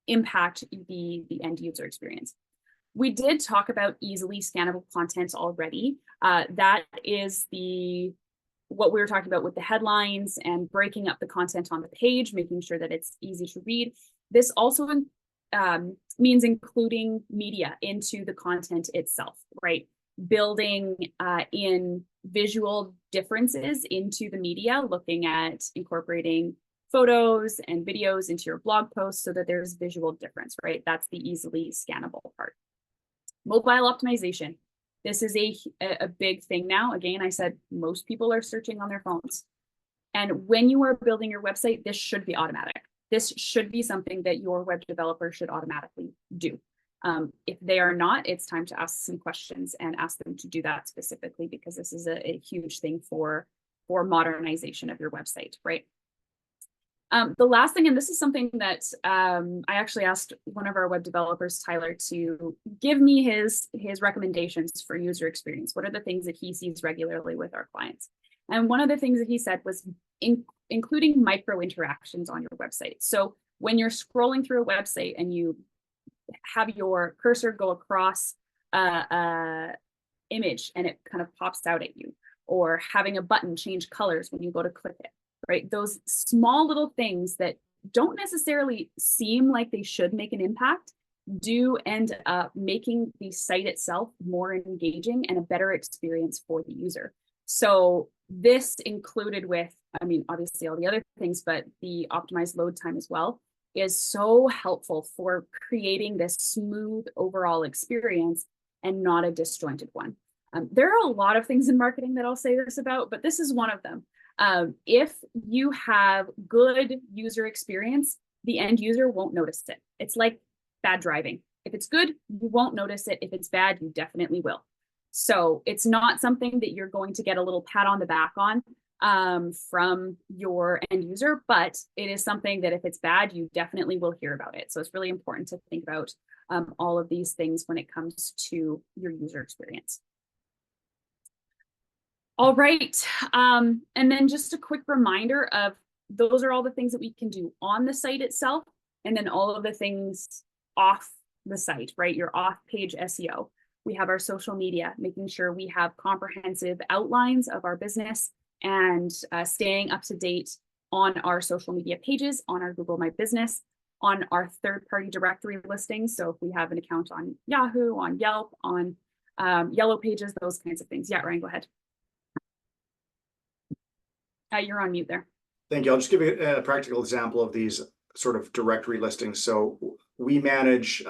impact the end user experience. We did talk about easily scannable content already. That is what we were talking about with the headlines and breaking up the content on the page, making sure that it's easy to read. This also means including media into the content itself, right? Building in visual differences into the media, looking at incorporating photos and videos into your blog posts so that there's visual difference, right? That's the easily scannable part. Mobile optimization. This is a big thing now. Again, I said most people are searching on their phones. And when you are building your website, this should be automatic. This should be something that your web developer should automatically do. If they are not, it's time to ask some questions and ask them to do that specifically, because this is a huge thing for modernization of your website, right? The last thing, and this is something that I actually asked one of our web developers, Tyler, to give me his recommendations for user experience. What are the things that he sees regularly with our clients? And one of the things that he said was including micro interactions on your website. So when you're scrolling through a website and you have your cursor go across a image and it kind of pops out at you, or having a button change colors when you go to click it. Right? Those small little things that don't necessarily seem like they should make an impact do end up making the site itself more engaging and a better experience for the user. So this included with, I mean, obviously all the other things, but the optimized load time as well is so helpful for creating this smooth overall experience and not a disjointed one. There are a lot of things in marketing that I'll say this about, but this is one of them. If you have good user experience, the end user won't notice it. It's like bad driving. If it's good, you won't notice it. If it's bad, you definitely will. So it's not something that you're going to get a little pat on the back on from your end user, but it is something that if it's bad, you definitely will hear about it. So it's really important to think about all of these things when it comes to your user experience. All right, and then just a quick reminder of those are all the things that we can do on the site itself, and then all of the things off the site, right? Your off-page SEO. We have our social media, making sure we have comprehensive outlines of our business and staying up to date on our social media pages, on our Google My Business, on our third-party directory listings. So if we have an account on Yahoo, on Yelp, on Yellow Pages, those kinds of things. Yeah, Ryan, go ahead. You're on mute there. Thank you. I'll just give you a practical example of these sort of directory listings. So we manage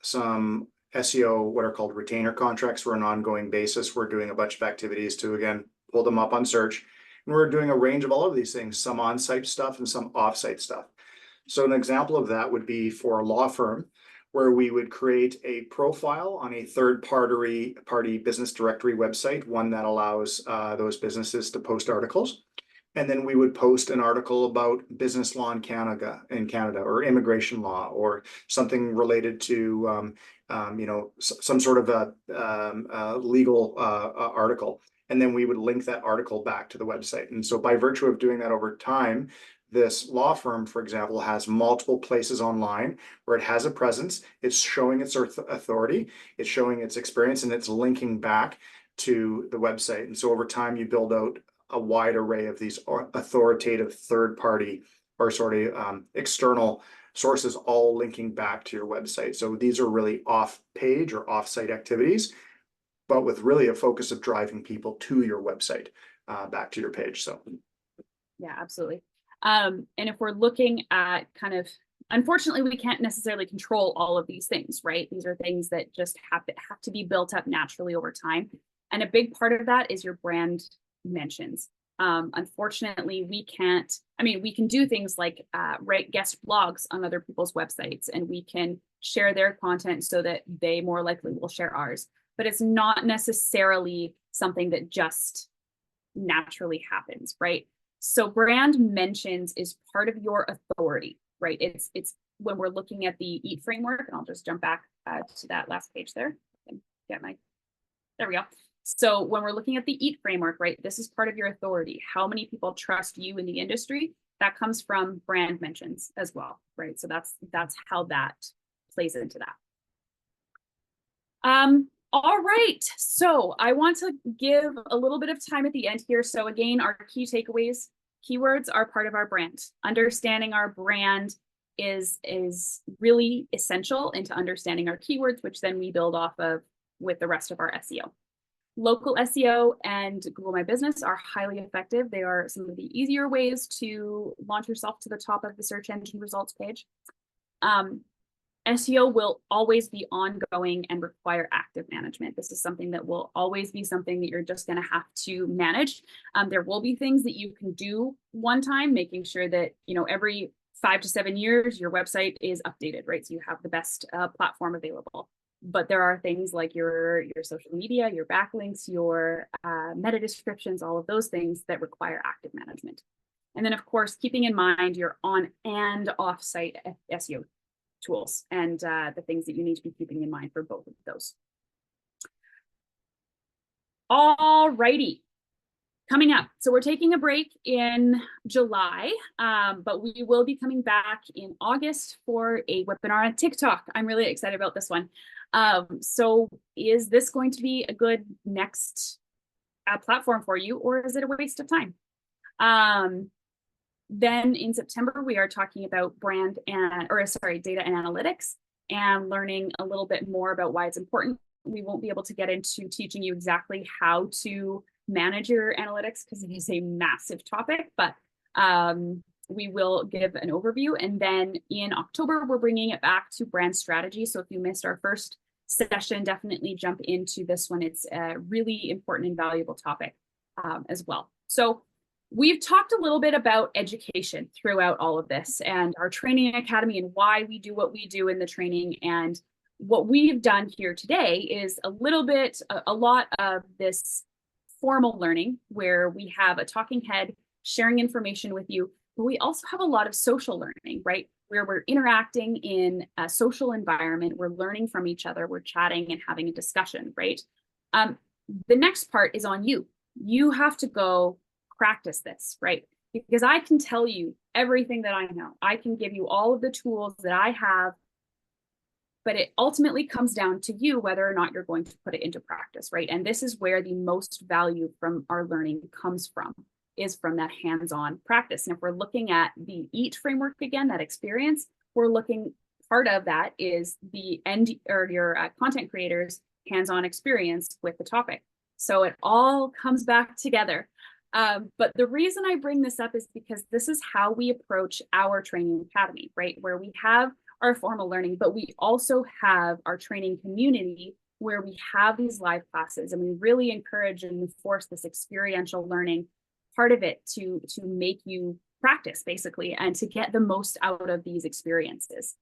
some SEO, what are called retainer contracts for an ongoing basis. We're doing a bunch of activities to, again, pull them up on search. And we're doing a range of all of these things, some on-site stuff and some off-site stuff. So an example of that would be for a law firm where we would create a profile on a third-party business directory website, one that allows those businesses to post articles. And then we would post an article about business law in Canada, or immigration law, or something related to, some sort of a legal article. And then we would link that article back to the website. And so by virtue of doing that over time, this law firm, for example, has multiple places online where it has a presence. It's showing its authority, it's showing its experience, and it's linking back to the website. And so over time, you build out a wide array of these authoritative third-party or sort of external sources, all linking back to your website. So these are really off-page or off-site activities, but with really a focus of driving people to your website, back to your page. So yeah, absolutely. And if we're looking at kind of, unfortunately, we can't necessarily control all of these things, right? These are things that just have to be built up naturally over time. And a big part of that is your brand mentions. Unfortunately, we can't, we can do things like write guest blogs on other people's websites, and we can share their content so that they more likely will share ours. but it's not necessarily something that just naturally happens, right? So brand mentions is part of your authority, right? It's when we're looking at the EAT framework, and I'll just jump back to that last page there and get there we go. So when we're looking at the EAT framework, right, this is part of your authority. How many people trust you in the industry? That comes from brand mentions as well, right? So that's how that plays into that. All right, so I want to give a little bit of time at the end here. So again, our key takeaways, keywords are part of our brand. Understanding our brand is really essential into understanding our keywords, which then we build off of with the rest of our SEO. Local SEO and Google My Business are highly effective. They are some of the easier ways to launch yourself to the top of the search engine results page. SEO will always be ongoing and require active management. This is something that will always be something that you're just going to have to manage. There will be things that you can do one time, making sure that, you know, every 5 to 7 years, your website is updated, right? So you have the best platform available. But there are things like your social media, your backlinks, your meta descriptions, all of those things that require active management. And then, of course, keeping in mind your on and off-site SEO tools and the things that you need to be keeping in mind for both of those. All righty. Coming up, so we're taking a break in July, but we will be coming back in August for a webinar on TikTok. I'm really excited about this one. So is this going to be a good next platform for you, or is it a waste of time? Then in September, we are talking about data and analytics and learning a little bit more about why it's important. We won't be able to get into teaching you exactly how to manage your analytics because it is a massive topic, but we will give an overview. And then in October, we're bringing it back to brand strategy. So if you missed our first session, definitely jump into this one. It's a really important and valuable topic as well. So we've talked a little bit about education throughout all of this and our training academy and why we do what we do in the training. And what we've done here today is a lot of this formal learning where we have a talking head sharing information with you, but we also have a lot of social learning, right? Where we're interacting in a social environment, we're learning from each other, we're chatting and having a discussion, right? The next part is on you. You have to go practice this, right? Because I can tell you everything that I know. I can give you all of the tools that I have, but it ultimately comes down to you whether or not you're going to put it into practice, right? And this is where the most value from our learning comes from, is from that hands-on practice. And if we're looking at the EAT framework again, that experience, part of that is your content creators' hands-on experience with the topic. So it all comes back together. But the reason I bring this up is because this is how we approach our training academy, right? Where we have our formal learning, but we also have our training community where we have these live classes, and we really encourage and enforce this experiential learning part of it to make you practice basically and to get the most out of these experiences.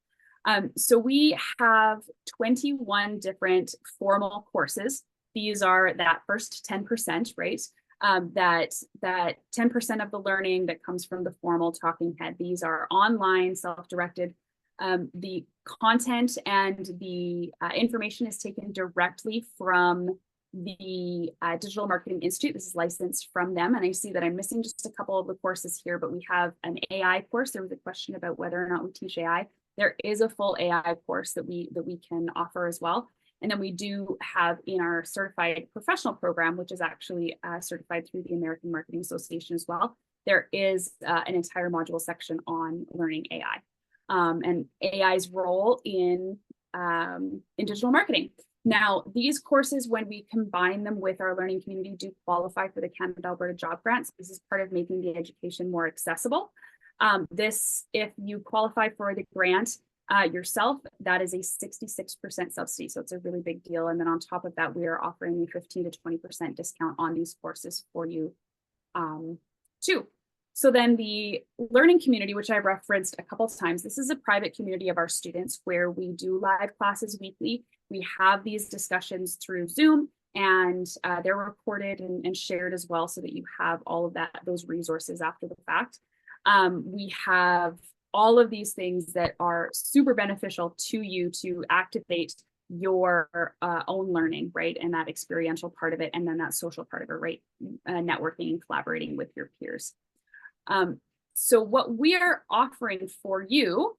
So we have 21 different formal courses. These are that first 10%, right? That 10% of the learning that comes from the formal talking head. These are online, self-directed. The content and the information is taken directly from the Digital Marketing Institute. This is licensed from them. And I see that I'm missing just a couple of the courses here, but we have an AI course. There was a question about whether or not we teach AI. There is a full AI course that we can offer as well. And then we do have in our certified professional program, which is actually certified through the American Marketing Association as well, there is an entire module section on learning AI and AI's role in digital marketing. Now, these courses, when we combine them with our learning community, do qualify for the Canada Alberta Job Grants. This is part of making the education more accessible. If you qualify for the grant yourself, that is a 66% subsidy. So it's a really big deal. And then on top of that, we are offering a 15 to 20% discount on these courses for you too. So then the learning community, which I referenced a couple of times, this is a private community of our students where we do live classes weekly. We have these discussions through Zoom, and they're recorded and shared as well, so that you have all of those resources after the fact. We have all of these things that are super beneficial to you to activate your own learning, right? And that experiential part of it, and then that social part of it, right? Networking and collaborating with your peers. So what we are offering for you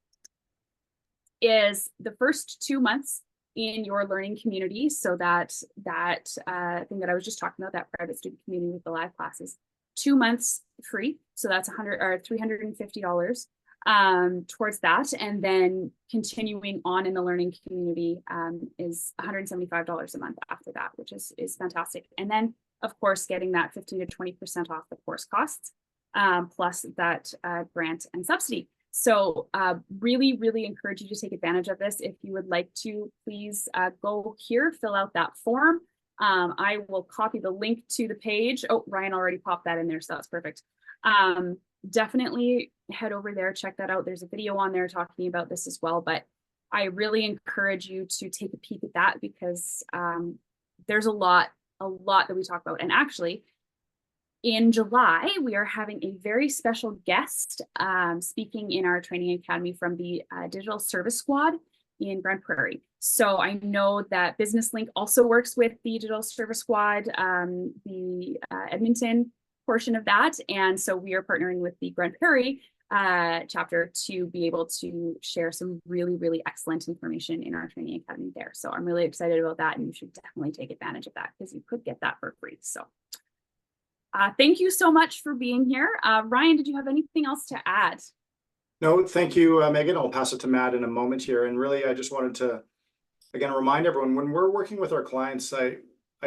is the first 2 months in your learning community. So that thing that I was just talking about, that private student community with the live classes, 2 months free. So that's $350 towards that. And then continuing on in the learning community is $175 a month after that, which is fantastic. And then of course, getting that 15 to 20% off the course costs, plus that grant and subsidy. So really, really encourage you to take advantage of this. If you would like to, please go here, fill out that form. I will copy the link to the page. Oh, Ryan already popped that in there, so that's perfect. Definitely head over there, check that out. There's a video on there talking about this as well, but I really encourage you to take a peek at that, because there's a lot that we talk about. And actually, in July, we are having a very special guest speaking in our training academy from the Digital Service Squad in Grande Prairie. So I know that Business Link also works with the Digital Service Squad, the Edmonton portion of that. And so we are partnering with the Grande Prairie chapter to be able to share some really, really excellent information in our training academy there. So I'm really excited about that, and you should definitely take advantage of that, because you could get that for free. So thank you so much for being here. Ryan, did you have anything else to add? No, thank you, Megan. I'll pass it to Matt in a moment here. And really, I just wanted to, again, remind everyone, when we're working with our clients, I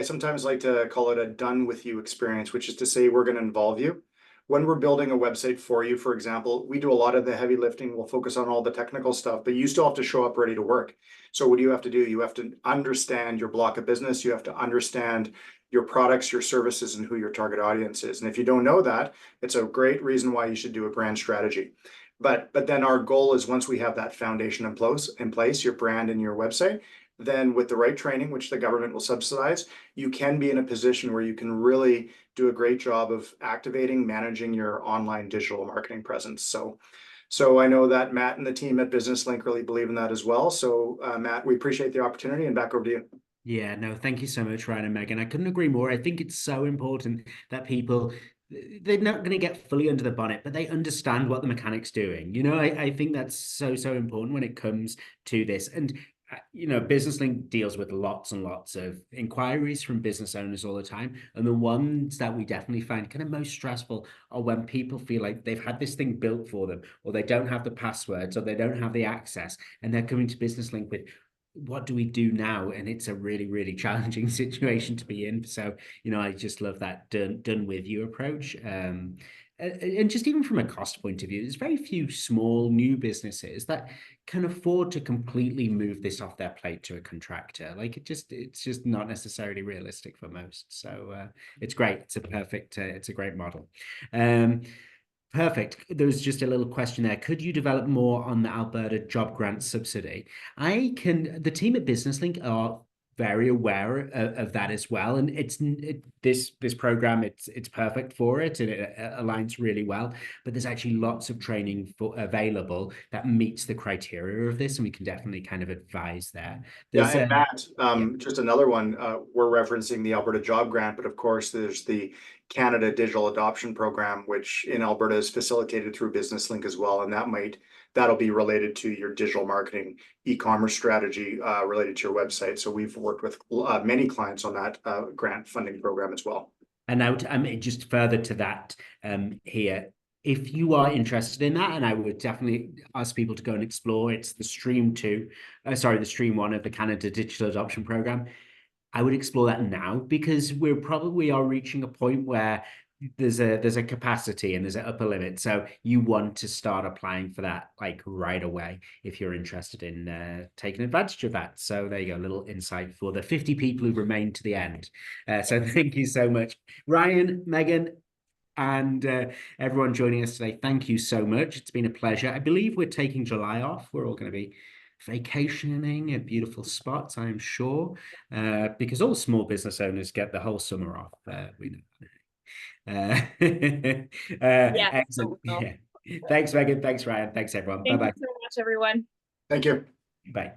sometimes like to call it a done with you experience, which is to say we're going to involve you. When we're building a website for you, for example, we do a lot of the heavy lifting. We'll focus on all the technical stuff, but you still have to show up ready to work. So what do you have to do? You have to understand your block of business. You have to understand your products, your services, and who your target audience is. And if you don't know that, it's a great reason why you should do a brand strategy. But then our goal is, once we have that foundation in place, your brand and your website, then with the right training, which the government will subsidize, you can be in a position where you can really do a great job of activating, managing your online digital marketing presence. So I know that Matt and the team at Business Link really believe in that as well. So Matt, we appreciate the opportunity, and back over to you. Yeah, no, thank you so much, Ryan and Megan. I couldn't agree more. I think it's so important that people, they're not going to get fully under the bonnet, but they understand what the mechanic's doing. You know, I think that's so important when it comes to this. And you know, Business Link deals with lots and lots of inquiries from business owners all the time. And the ones that we definitely find kind of most stressful are when people feel like they've had this thing built for them, or they don't have the passwords, or they don't have the access, and they're coming to Business Link with, what do we do now? And it's a really, really challenging situation to be in. So, you know, I just love that done with you approach. And just even from a cost point of view, there's very few small new businesses that can afford to completely move this off their plate to a contractor. Like it's just not necessarily realistic for most. So it's great. It's a great model. Perfect. There was just a little question there. Could you develop more on the Alberta Job Grant Subsidy? The team at Business Link are very aware of that as well, and this program, it's perfect for it, and it aligns really well. But there's actually lots of training available that meets the criteria of this, and we can definitely kind of advise there. And Matt, just another one. We're referencing the Alberta Job Grant, but of course there's the Canada Digital Adoption Program, which in Alberta is facilitated through Business Link as well, and that'll be related to your digital marketing e-commerce strategy related to your website. So we've worked with many clients on that grant funding program as well. And now, just further to that here, if you are interested in that, and I would definitely ask people to go and explore, it's the stream 1 of the Canada Digital Adoption Program. I would explore that now, because we are reaching a point where there's a capacity and there's an upper limit. So you want to start applying for that like right away if you're interested in taking advantage of that. So there you go, a little insight for the 50 people who remain to the end. So thank you so much, Ryan, Megan. and everyone joining us today. Thank you so much. It's been a pleasure. I believe we're taking July off. We're all going to be vacationing at beautiful spots, I'm sure, because all small business owners get the whole summer off. We know. Yes, Excellent. so Yeah. Thanks, Megan. Thanks, Ryan. Thanks, everyone. thank you Bye-bye. so much, everyone. Thank you. Bye.